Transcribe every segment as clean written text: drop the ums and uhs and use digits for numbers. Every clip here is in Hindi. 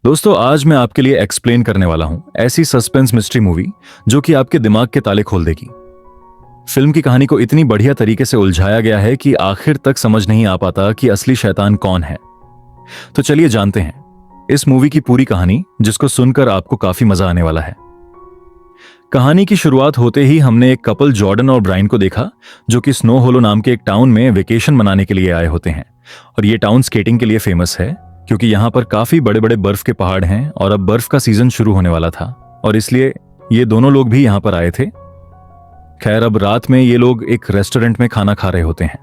दोस्तों, आज मैं आपके लिए एक्सप्लेन करने वाला हूं ऐसी सस्पेंस मिस्ट्री मूवी जो कि आपके दिमाग के ताले खोल देगी। फिल्म की कहानी को इतनी बढ़िया तरीके से उलझाया गया है कि आखिर तक समझ नहीं आ पाता कि असली शैतान कौन है। तो चलिए जानते हैं इस मूवी की पूरी कहानी, जिसको सुनकर आपको काफी मजा आने वाला है। कहानी की शुरुआत होते ही हमने एक कपल जॉर्डन और ब्रायन को देखा, जो कि स्नो होलो नाम के एक टाउन में वेकेशन मनाने के लिए आए होते हैं। और ये टाउन स्केटिंग के लिए फेमस है, क्योंकि यहाँ पर काफी बड़े बड़े बर्फ के पहाड़ हैं और अब बर्फ का सीजन शुरू होने वाला था, और इसलिए ये दोनों लोग भी यहाँ पर आए थे। खैर, अब रात में ये लोग एक रेस्टोरेंट में खाना खा रहे होते हैं,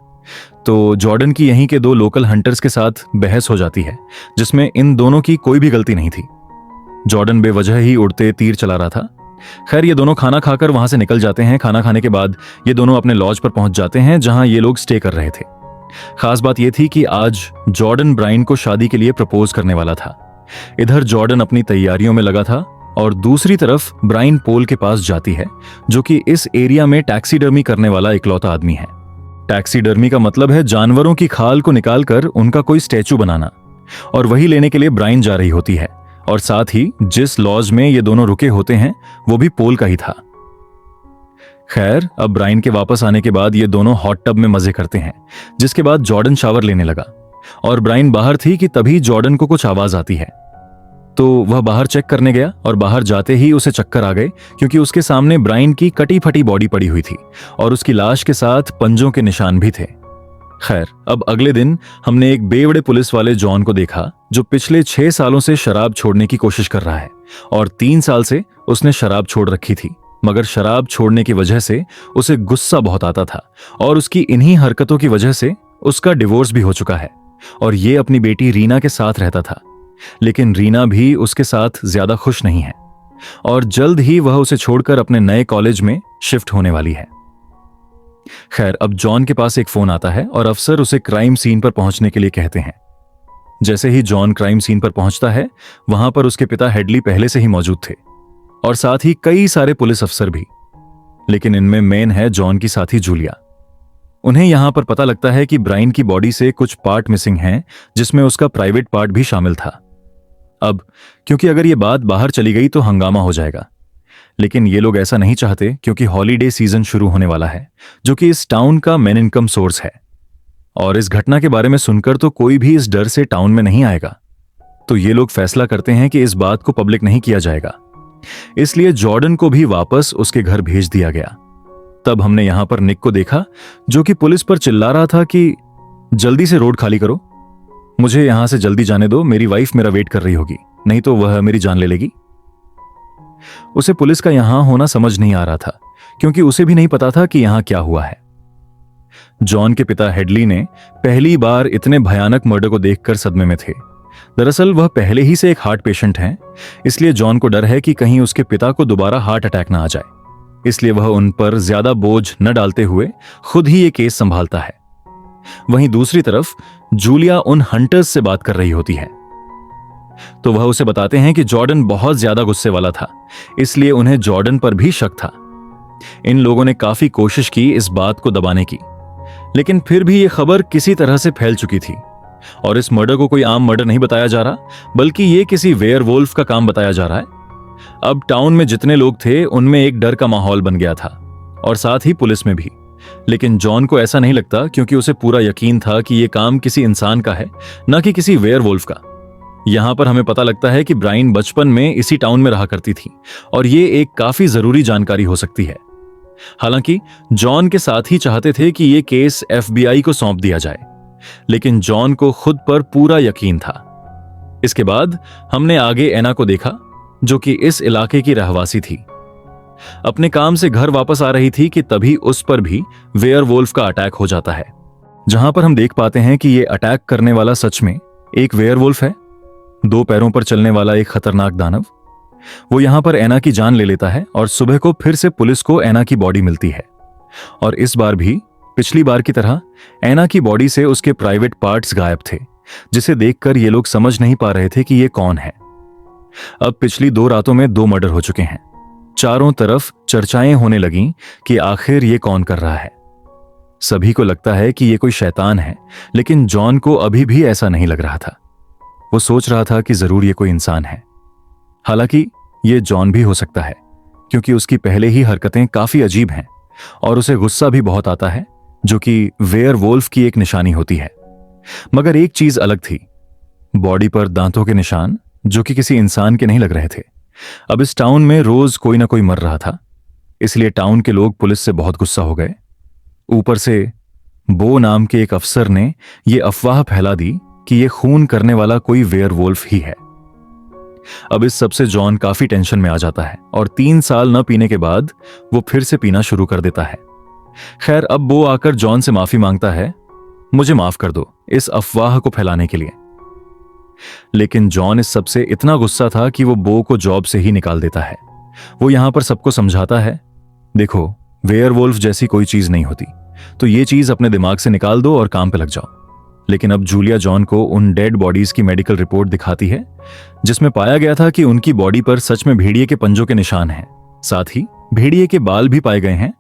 तो जॉर्डन की यहीं के दो लोकल हंटर्स के साथ बहस हो जाती है, जिसमें इन दोनों की कोई भी गलती नहीं थी। जॉर्डन बेवजह ही उड़ते तीर चला रहा था। खैर, ये दोनों खाना खाकर वहां से निकल जाते हैं। खाना खाने के बाद ये दोनों अपने लॉज पर पहुंच जाते हैं, जहां ये लोग स्टे कर रहे थे। खास बात यह थी कि आज जॉर्डन ब्रायन को शादी के लिए प्रपोज करने वाला था। इधर जॉर्डन अपनी तैयारियों में लगा था और दूसरी तरफ ब्रायन पोल के पास जाती है, जो कि इस एरिया में टैक्सीडर्मी करने वाला इकलौता आदमी है। टैक्सीडर्मी का मतलब है जानवरों की खाल को निकालकर उनका कोई स्टैचू बनाना, और वही लेने के लिए ब्रायन जा रही होती है। और साथ ही जिस लॉज में ये दोनों रुके होते हैं वो भी पोल का ही था। खैर, अब ब्रायन के वापस आने के बाद ये दोनों हॉट टब में मजे करते हैं, जिसके बाद जॉर्डन शावर लेने लगा और ब्रायन बाहर थी कि तभी जॉर्डन को कुछ आवाज आती है। तो वह बाहर चेक करने गया और बाहर जाते ही उसे चक्कर आ गए, क्योंकि उसके सामने ब्रायन की कटी फटी बॉडी पड़ी हुई थी और उसकी लाश के साथ पंजों के निशान भी थे। खैर, अब अगले दिन हमने एक बेवड़े पुलिस वाले जॉन को देखा, जो पिछले 6 सालों से शराब छोड़ने की कोशिश कर रहा है, और 3 साल से उसने शराब छोड़ रखी थी। मगर शराब छोड़ने की वजह से उसे गुस्सा बहुत आता था, और उसकी इन्हीं हरकतों की वजह से उसका डिवोर्स भी हो चुका है, और ये अपनी बेटी रीना के साथ रहता था। लेकिन रीना भी उसके साथ ज्यादा खुश नहीं है, और जल्द ही वह उसे छोड़कर अपने नए कॉलेज में शिफ्ट होने वाली है। खैर, अब जॉन के पास एक फोन आता है और अफसर उसे क्राइम सीन पर पहुंचने के लिए कहते हैं। जैसे ही जॉन क्राइम सीन पर पहुंचता है, वहां पर उसके पिता हेडली पहले से ही मौजूद थे, और साथ ही कई सारे पुलिस अफसर भी। लेकिन इनमें मेन है जॉन की साथी जूलिया। उन्हें यहां पर पता लगता है कि ब्रायन की बॉडी से कुछ पार्ट मिसिंग हैं, जिसमें उसका प्राइवेट पार्ट भी शामिल था। अब क्योंकि अगर ये बात बाहर चली गई तो हंगामा हो जाएगा, लेकिन ये लोग ऐसा नहीं चाहते, क्योंकि हॉलीडे सीजन शुरू होने वाला है, जो कि इस टाउन का मेन इनकम सोर्स है। और इस घटना के बारे में सुनकर तो कोई भी इस डर से टाउन में नहीं आएगा। तो ये लोग फैसला करते हैं कि इस बात को पब्लिक नहीं किया जाएगा, इसलिए जॉर्डन को भी वापस उसके घर भेज दिया गया। तब हमने यहां पर निक को देखा, जो कि पुलिस पर चिल्ला रहा था कि जल्दी से रोड खाली करो, मुझे यहां से जल्दी जाने दो, मेरी वाइफ मेरा वेट कर रही होगी, नहीं तो वह मेरी जान ले लेगी। उसे पुलिस का यहां होना समझ नहीं आ रहा था, क्योंकि उसे भी नहीं पता था कि यहां क्या हुआ है। जॉन के पिता हेडली ने पहली बार इतने भयानक मर्डर को देखकर सदमे में थे। दरअसल वह पहले ही से एक हार्ट पेशेंट हैं, इसलिए जॉन को डर है कि कहीं उसके पिता को दोबारा हार्ट अटैक ना आ जाए। इसलिए वह उन पर ज्यादा बोझ न डालते हुए खुद ही ये केस संभालता है। वहीं दूसरी तरफ जूलिया उन हंटर्स से बात कर रही होती है, तो वह उसे बताते हैं कि जॉर्डन बहुत ज्यादा गुस्से वाला था, इसलिए उन्हें जॉर्डन पर भी शक था। इन लोगों ने काफी कोशिश की इस बात को दबाने की, लेकिन फिर भी ये खबर किसी तरह से फैल चुकी थी, और इस मर्डर को कोई आम मर्डर नहीं बताया जा रहा, बल्कि ये किसी वेयरवुल्फ का काम बताया जा रहा है। अब टाउन में जितने लोग थे उनमें एक डर का माहौल बन गया था, और साथ ही पुलिस में भी। लेकिन जॉन को ऐसा नहीं लगता, क्योंकि उसे पूरा यकीन था कि यह काम किसी इंसान का है, न कि किसी वेयरवुल्फ का। यहां पर हमें पता लगता है कि ब्रायन बचपन में इसी टाउन में रहा करती थी, और ये एक काफी जरूरी जानकारी हो सकती है। हालांकि जॉन के साथ ही चाहते थे कि यह केस FBI को सौंप दिया जाए, लेकिन जॉन को खुद पर पूरा यकीन था। इसके बाद हमने आगे एना को देखा, जो कि इस इलाके की रहवासी थी। अपने काम से घर वापस आ रही थी कि तभी उस पर भी वेयरवुल्फ का अटैक हो जाता है, जहां पर हम देख पाते हैं कि यह अटैक करने वाला सच में एक वेयरवुल्फ है, 2 पैरों पर चलने वाला एक खतरनाक दानव। वो यहां पर एना की जान ले लेता है, और सुबह को फिर से पुलिस को एना की बॉडी मिलती है, और इस बार भी पिछली बार की तरह एना की बॉडी से उसके प्राइवेट पार्ट्स गायब थे, जिसे देखकर ये लोग समझ नहीं पा रहे थे कि ये कौन है। अब पिछली 2 रातों में 2 मर्डर हो चुके हैं। चारों तरफ चर्चाएं होने लगीं कि आखिर ये कौन कर रहा है। सभी को लगता है कि ये कोई शैतान है, लेकिन जॉन को अभी भी ऐसा नहीं लग रहा था। वो सोच रहा था कि जरूर ये कोई इंसान है। हालांकि ये जॉन भी हो सकता है, क्योंकि उसकी पहले ही हरकतें काफी अजीब हैं और उसे गुस्सा भी बहुत आता है, जो कि वेयरवुल्फ की एक निशानी होती है। मगर एक चीज अलग थी, बॉडी पर दांतों के निशान जो कि किसी इंसान के नहीं लग रहे थे। अब इस टाउन में रोज कोई ना कोई मर रहा था, इसलिए टाउन के लोग पुलिस से बहुत गुस्सा हो गए। ऊपर से बो नाम के एक अफसर ने यह अफवाह फैला दी कि यह खून करने वाला कोई वेयरवुल्फ ही है। अब इस सबसे जॉन काफी टेंशन में आ जाता है और 3 साल न पीने के बाद वो फिर से पीना शुरू कर देता है। खैर, अब बो आकर जॉन से माफी मांगता है, मुझे माफ कर दो इस अफवाह को फैलाने के लिए। लेकिन जॉन इस सबसे इतना गुस्सा था कि वो बो को जॉब से ही निकाल देता है। वो यहां पर सबको समझाता है, देखो वेयरवुल्फ जैसी कोई चीज नहीं होती, तो ये चीज अपने दिमाग से निकाल दो और काम पे लग जाओ। लेकिन अब जूलिया जॉन को उन डेड बॉडीज की मेडिकल रिपोर्ट दिखाती है, जिसमें पाया गया था कि उनकी बॉडी पर सच में भेड़िए के पंजों के निशान हैं, साथ ही भेड़िए के बाल भी पाए गए हैं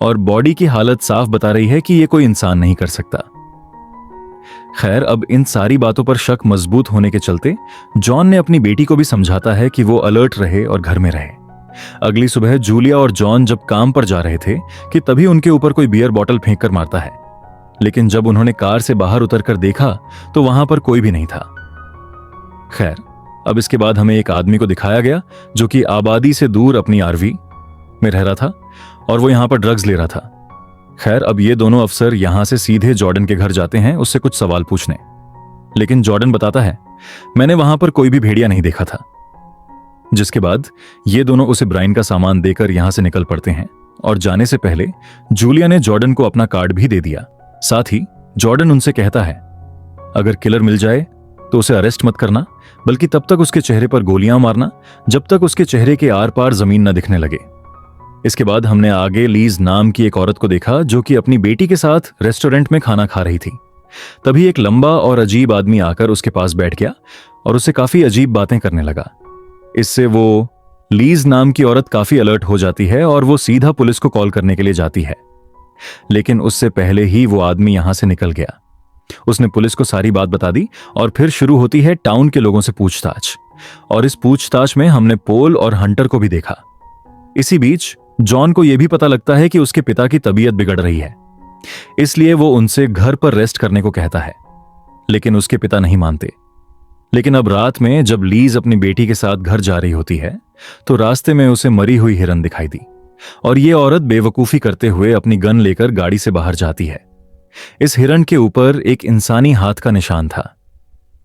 और बॉडी की हालत साफ बता रही है कि यह कोई इंसान नहीं कर सकता। खैर, अब इन सारी बातों पर शक मजबूत होने के चलते जॉन ने अपनी बेटी को भी समझाता है कि वो अलर्ट रहे और घर में रहे। अगली सुबह जूलिया और जॉन जब काम पर जा रहे थे कि तभी उनके ऊपर कोई बियर बॉटल फेंक कर मारता है। लेकिन जब उन्होंने कार से बाहर उतरकर देखा तो वहां पर कोई भी नहीं था। खैर, अब इसके बाद हमें एक आदमी को दिखाया गया जो कि आबादी से दूर अपनी आरवी में रह रहा था और वो यहां पर ड्रग्स ले रहा था। खैर, अब ये दोनों अफसर यहां से सीधे जॉर्डन के घर जाते हैं उससे कुछ सवाल पूछने। लेकिन जॉर्डन बताता है, मैंने वहां पर कोई भी भेड़िया नहीं देखा था। जिसके बाद ये दोनों उसे ब्राइन का सामान देकर यहां से निकल पड़ते हैं और जाने से पहले जूलिया ने जॉर्डन को अपना कार्ड भी दे दिया। साथ ही जॉर्डन उनसे कहता है, अगर किलर मिल जाए तो उसे अरेस्ट मत करना, बल्कि तब तक उसके चेहरे पर गोलियां मारना जब तक उसके चेहरे के आर पार जमीन न दिखने लगे। इसके बाद हमने आगे लीज नाम की एक औरत को देखा जो कि अपनी बेटी के साथ रेस्टोरेंट में खाना खा रही थी। तभी एक लंबा और अजीब आदमी आकर उसके पास बैठ गया और उसे काफी अजीब बातें करने लगा। इससे वो लीज नाम की औरत काफी अलर्ट हो जाती है और वो सीधा पुलिस को कॉल करने के लिए जाती है। लेकिन उससे पहले ही वो आदमी यहां से निकल गया। उसने पुलिस को सारी बात बता दी और फिर शुरू होती है टाउन के लोगों से पूछताछ। और इस पूछताछ में हमने पोल और हंटर को भी देखा। इसी बीच जॉन को यह भी पता लगता है कि उसके पिता की तबीयत बिगड़ रही है, इसलिए वो उनसे घर पर रेस्ट करने को कहता है। लेकिन उसके पिता नहीं मानते। लेकिन अब रात में जब लीज अपनी बेटी के साथ घर जा रही होती है तो रास्ते में उसे मरी हुई हिरन दिखाई दी और ये औरत बेवकूफी करते हुए अपनी गन लेकर गाड़ी से बाहर जाती है। इस हिरन के ऊपर एक इंसानी हाथ का निशान था।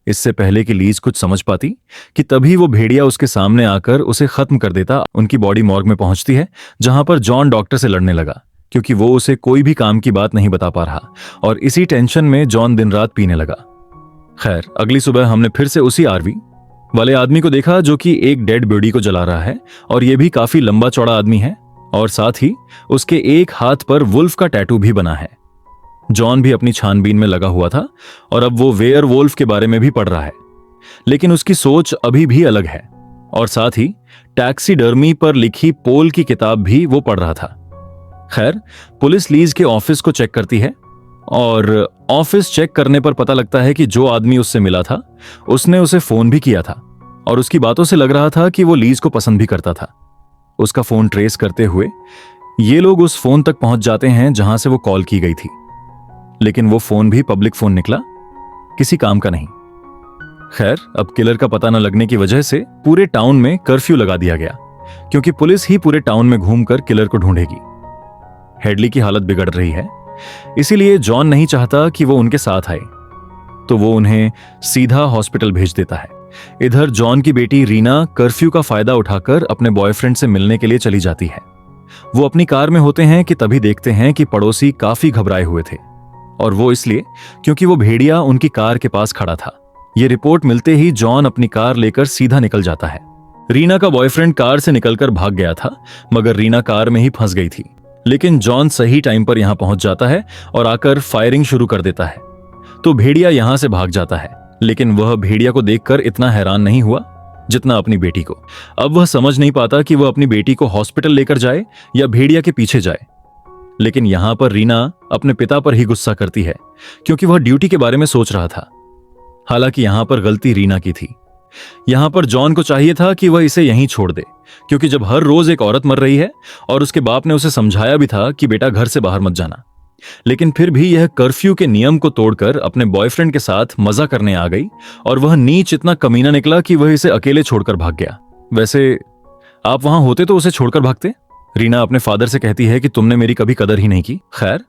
इससे पहले कि लीज कुछ समझ पाती कि तभी वो भेड़िया उसके सामने आकर उसे खत्म कर देता। उनकी बॉडी मॉर्ग में पहुंचती है, जहां पर जॉन डॉक्टर से लड़ने लगा क्योंकि वो उसे कोई भी काम की बात नहीं बता पा रहा और इसी टेंशन में जॉन दिन रात पीने लगा। खैर, अगली सुबह हमने फिर से उसी आरवी वाले आदमी को देखा जो कि एक डेड बॉडी को जला रहा है और ये भी काफी लंबा चौड़ा आदमी है और साथ ही उसके एक हाथ पर वुल्फ का टैटू भी बना है। जॉन भी अपनी छानबीन में लगा हुआ था और अब वो वेयरवुल्फ के बारे में भी पढ़ रहा है, लेकिन उसकी सोच अभी भी अलग है। और साथ ही टैक्सीडर्मी पर लिखी पोल की किताब भी वो पढ़ रहा था। खैर, पुलिस लीज के ऑफिस को चेक करती है और ऑफिस चेक करने पर पता लगता है कि जो आदमी उससे मिला था उसने उसे फोन भी किया था और उसकी बातों से लग रहा था कि वो लीज को पसंद भी करता था। उसका फोन ट्रेस करते हुए ये लोग उस फोन तक पहुंच जाते हैं जहां से वो कॉल की गई थी, लेकिन वो फोन भी पब्लिक फोन निकला, किसी काम का नहीं। खैर, अब किलर का पता न लगने की वजह से पूरे टाउन में कर्फ्यू लगा दिया गया क्योंकि पुलिस ही पूरे टाउन में घूमकर किलर को ढूंढेगी। हेडली की हालत बिगड़ रही है, इसीलिए जॉन नहीं चाहता कि वो उनके साथ आए, तो वो उन्हें सीधा हॉस्पिटल भेज देता है। इधर जॉन की बेटी रीना कर्फ्यू का फायदा उठाकर अपने बॉयफ्रेंड से मिलने के लिए चली जाती है। वो अपनी कार में होते हैं कि तभी देखते हैं कि पड़ोसी काफी घबराए हुए थे और वो इसलिए क्योंकि वो भेड़िया उनकी कार के पास खड़ा था। ये रिपोर्ट मिलते ही जॉन अपनी कार लेकर सीधा निकल जाता है। रीना का बॉयफ्रेंड कार से निकलकर भाग गया था, मगर रीना कार में ही फंस गई थी। लेकिन जॉन सही टाइम पर यहां पहुंच जाता है और आकर फायरिंग शुरू कर देता है, तो भेड़िया यहां से भाग जाता है। लेकिन वह भेड़िया को देखकर इतना हैरान नहीं हुआ जितना अपनी बेटी को। अब वह समझ नहीं पाता कि वह अपनी बेटी को हॉस्पिटल लेकर जाए या भेड़िया के पीछे जाए। लेकिन यहां पर रीना अपने पिता पर ही गुस्सा करती है क्योंकि वह ड्यूटी के बारे में सोच रहा था। हालांकि यहां पर गलती रीना की थी। यहां पर जॉन को चाहिए था कि वह इसे यहीं छोड़ दे, क्योंकि जब हर रोज एक औरत मर रही है और उसके बाप ने उसे समझाया भी था कि बेटा घर से बाहर मत जाना, लेकिन फिर भी यह कर्फ्यू के नियम को तोड़कर अपने बॉयफ्रेंड के साथ मजा करने आ गई और वह नीच इतना कमीना निकला कि वह इसे अकेले छोड़कर भाग गया। वैसे आप वहां होते तो उसे छोड़कर भागते? रीना अपने फादर से कहती है कि तुमने मेरी कभी कदर ही नहीं की। खैर,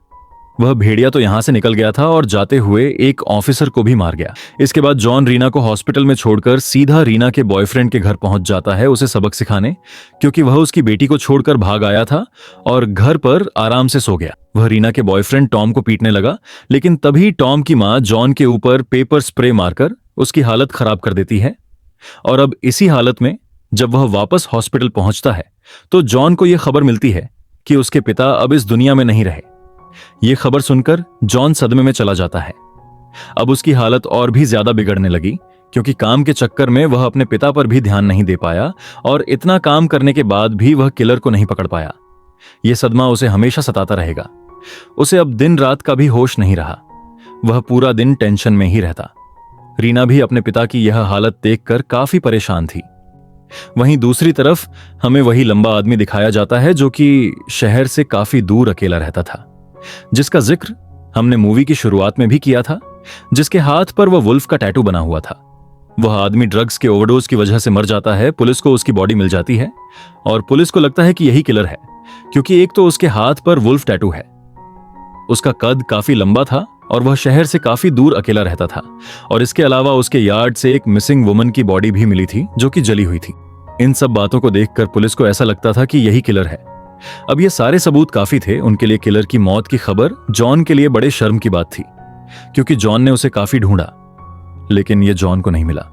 वह भेड़िया तो यहां से निकल गया था और जाते हुए एक ऑफिसर को भी मार गया। इसके बाद जॉन रीना को हॉस्पिटल में छोड़कर सीधा रीना के बॉयफ्रेंड के घर पहुंच जाता है उसे सबक सिखाने, क्योंकि वह उसकी बेटी को छोड़कर भाग आया था और घर पर आराम से सो गया। वह रीना के बॉयफ्रेंड टॉम को पीटने लगा, लेकिन तभी टॉम की मां जॉन के ऊपर पेपर स्प्रे मारकर उसकी हालत खराब कर देती है। और अब इसी हालत में जब वह वापस हॉस्पिटल पहुंचता है तो जॉन को यह खबर मिलती है कि उसके पिता अब इस दुनिया में नहीं रहे। यह खबर सुनकर जॉन सदमे में चला जाता है। अब उसकी हालत और भी ज्यादा बिगड़ने लगी, क्योंकि काम के चक्कर में वह अपने पिता पर भी ध्यान नहीं दे पाया और इतना काम करने के बाद भी वह किलर को नहीं पकड़ पाया। यह सदमा उसे हमेशा सताता रहेगा। उसे अब दिन रात का भी होश नहीं रहा। वह पूरा दिन टेंशन में ही रहता। रीना भी अपने पिता की यह हालत देखकर काफी परेशान थी। वहीं दूसरी तरफ हमें वही लंबा आदमी दिखाया जाता है जो कि शहर से काफी दूर अकेला रहता था, जिसका जिक्र हमने मूवी की शुरुआत में भी किया था, जिसके हाथ पर वह वुल्फ का टैटू बना हुआ था। वह आदमी ड्रग्स के ओवरडोज की वजह से मर जाता है। पुलिस को उसकी बॉडी मिल जाती है और पुलिस को लगता है कि यही किलर है, क्योंकि एक तो उसके हाथ पर वुल्फ टैटू है, उसका कद काफी लंबा था और वह शहर से काफी दूर अकेला रहता था, और इसके अलावा उसके यार्ड से एक मिसिंग वुमन की बॉडी भी मिली थी जो कि जली हुई थी। इन सब बातों को देखकर पुलिस को ऐसा लगता था कि यही किलर है। अब ये सारे सबूत काफी थे उनके लिए किलर की मौत की खबर जॉन के लिए बड़े शर्म की बात थी, क्योंकि जॉन ने उसे काफी ढूंढा, लेकिन ये जॉन को नहीं मिला।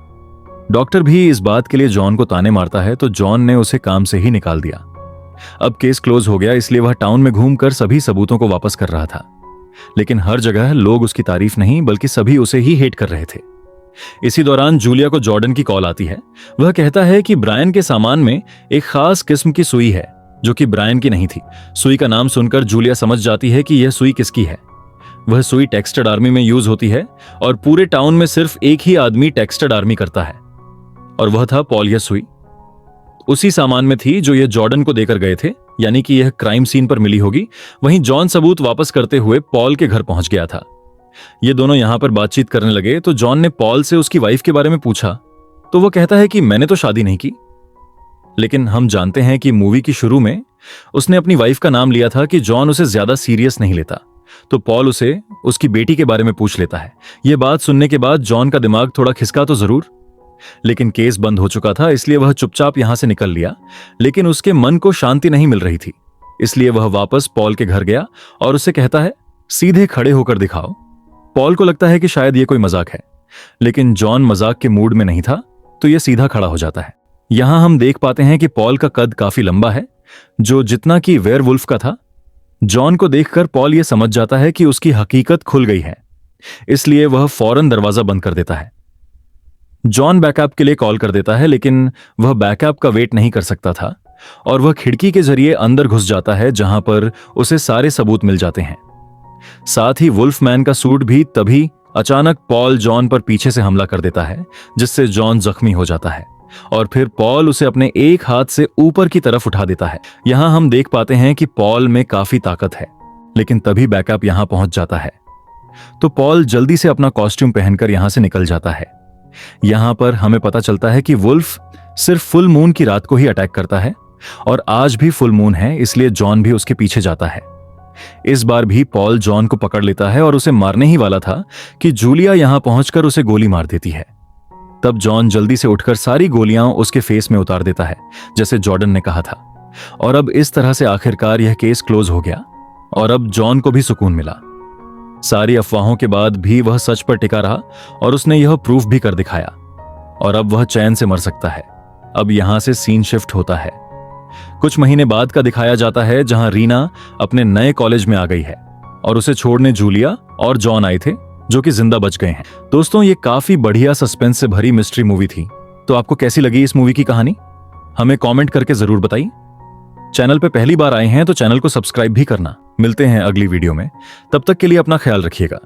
डॉक्टर भी इस बात के लिए जॉन को ताने मारता है तो जॉन ने उसे काम से ही निकाल दिया। अब केस क्लोज हो गया, इसलिए वह टाउन में घूमकर सभी सबूतों को वापस कर रहा था, लेकिन हर जगह लोग उसकी तारीफ नहीं बल्कि सभी उसे ही हेट कर रहे थे। इसी दौरान जूलिया को जॉर्डन की कॉल आती है। वह कहता है कि ब्रायन के सामान में एक खास किस्म की सुई है जो कि ब्रायन की नहीं थी। सुई का नाम सुनकर जूलिया समझ जाती है कि यह सुई किसकी है। वह सुई टेक्सटेड आर्मी में यूज होती है और पूरे टाउन में सिर्फ एक ही आदमी टेक्सटेड आर्मी करता है, और वह था पॉल। यह सुई उसी सामान में थी जो यह जॉर्डन को देकर गए थे, यानी कि यह क्राइम सीन पर मिली होगी। वहीं जॉन सबूत वापस करते हुए पॉल के घर पहुंच गया था। ये दोनों यहां पर बातचीत करने लगे तो जॉन ने पॉल से उसकी वाइफ के बारे में पूछा तो वह कहता है कि मैंने तो शादी नहीं की, लेकिन हम जानते हैं कि मूवी की शुरू में उसने अपनी वाइफ का नाम लिया था कि जॉन उसे ज्यादा सीरियस नहीं लेता, तो पॉल उसे उसकी बेटी के बारे में पूछ लेता है। यह बात सुनने के बाद जॉन का दिमाग थोड़ा खिसका तो जरूर, लेकिन केस बंद हो चुका था, इसलिए वह चुपचाप यहां से निकल लिया। लेकिन उसके मन को शांति नहीं मिल रही थी, इसलिए वह वापस पॉल के घर गया और उससे कहता है सीधे खड़े होकर दिखाओ। पॉल को लगता है कि शायद यह कोई मजाक है, लेकिन जॉन मजाक के मूड में नहीं था, तो यह सीधा खड़ा हो जाता है। यहां हम देख पाते हैं कि पॉल का कद काफी लंबा है, जो जितना कि वेयरवुल्फ का था। जॉन को देखकर पॉल यह समझ जाता है कि उसकी हकीकत खुल गई है, इसलिए वह फौरन दरवाजा बंद कर देता है। जॉन बैकअप के लिए कॉल कर देता है, लेकिन वह बैकअप का वेट नहीं कर सकता था और वह खिड़की के जरिए अंदर घुस जाता है, जहां पर उसे सारे सबूत मिल जाते हैं। साथ ही वुल्फमैन का सूट भी। तभी अचानक पॉल जॉन पर पीछे से हमला कर देता है, जिससे जॉन जख्मी हो जाता है और फिर पॉल उसे अपने एक हाथ से ऊपर की तरफ उठा देता है। यहां हम देख पाते हैं कि पॉल में काफी ताकत है, लेकिन तभी बैकअप यहां पहुंच जाता है, तो पॉल जल्दी से अपना कॉस्ट्यूम पहनकर यहां से निकल जाता है। यहां पर हमें पता चलता है कि वुल्फ सिर्फ फुल मून की रात को ही अटैक करता है और आज भी फुल मून है, इसलिए जॉन भी उसके पीछे जाता है। इस बार भी पॉल जॉन को पकड़ लेता है और उसे मारने ही वाला था कि जूलिया यहां पहुंचकर उसे गोली मार देती है। तब जॉन जल्दी से उठकर सारी गोलियां उसके फेस में उतार देता है, जैसे जॉर्डन ने कहा था। और अब इस तरह से आखिरकार यह केस क्लोज हो गया और अब जॉन को भी सुकून मिला। सारी अफवाहों के बाद भी वह सच पर टिका रहा और उसने यह प्रूफ भी कर दिखाया, और अब वह चैन से मर सकता है। अब यहां से सीन शिफ्ट होता है। कुछ महीने बाद का दिखाया जाता है, जहां रीना अपने नए कॉलेज में आ गई है और उसे छोड़ने जूलिया और जॉन आए थे, जो कि जिंदा बच गए हैं। दोस्तों, ये काफी बढ़िया सस्पेंस से भरी मिस्ट्री मूवी थी। तो आपको कैसी लगी इस मूवी की कहानी? हमें कमेंट करके जरूर बताइए। चैनल पे पहली बार आए हैं तो चैनल को सब्सक्राइब भी करना। मिलते हैं अगली वीडियो में, तब तक के लिए अपना ख्याल रखिएगा।